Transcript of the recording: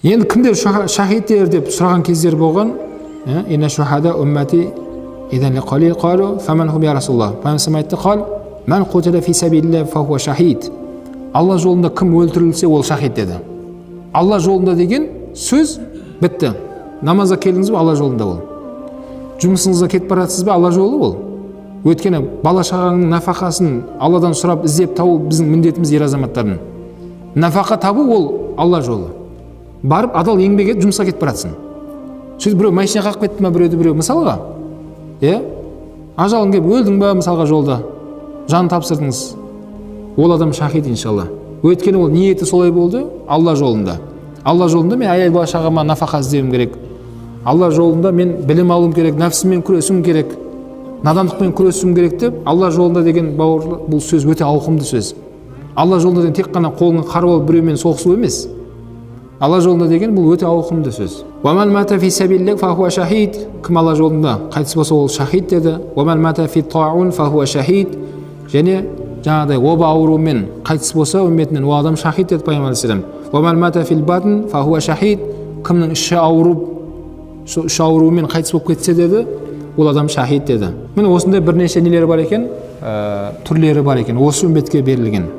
Енді кімдер шахидтер деп сұраған кездер болған. Инна шухада уммати идан лиқали қалу фаман хум я расулаллах. Пайғамбар айтты, қал мән қутила фи сабилилля фахуа шахид. Алла жолында кім өлтірілсе ол шахид деді. Алла жолында деген сөз бітті. Намазға келдіңіз бе, Алла жолында ол. Жұмысыңызға кетіп барасыз ба, Алла жолы ол. Өйткені бала шағаның нафақасын Алладан сұрап іздеп табу біздің міндетіміз, ер азаматтардың. Нафақа табу ол Алла жолы. Барып адал еңбек етіп жұмысқа кетіп барасың. Сөйтіп біреу машина қағып кетті ме, біреу мысалға, ажалың келіп өлдің ба мысалға жолда, жан тапсырдыңыз, ол адам шахид иншалла. Өйткені ол ниеті солай болды, Алла жолында. Алла жолында мен аял бала шағама нафақа іздеуім керек. Алла жолында мен білім алуым керек, нәпсіммен күресуім керек, надандықпен күресуім керек деп, Алла жолында деген бауырлар, бұл сөз өте ауқымды сөз. Алла жолында деген тек қана қолыңа қару алып біреумен соғысу емес. Алла жолында деген бұл өте ауқымды сөз. Уаман мата фи сабилиллах фахуа шахид. Кім Алла жолында қайтыс болса ол шахид деді. Уаман мата фи таун фахуа шахид. Және жаңағыдай оба ауруымен қайтыс болса үмметінен ол адам шахид деді пайғамбар алейхиссалам. Уаман мата фил батн фахуа шахид. Кімнің іші ауырып, іші ауруымен қайтыс болып кетсе деді, ол адам шахид деді. Міне осындай бірнеше нелері бар екен, түрлері бар екен, осы үмметке берілген.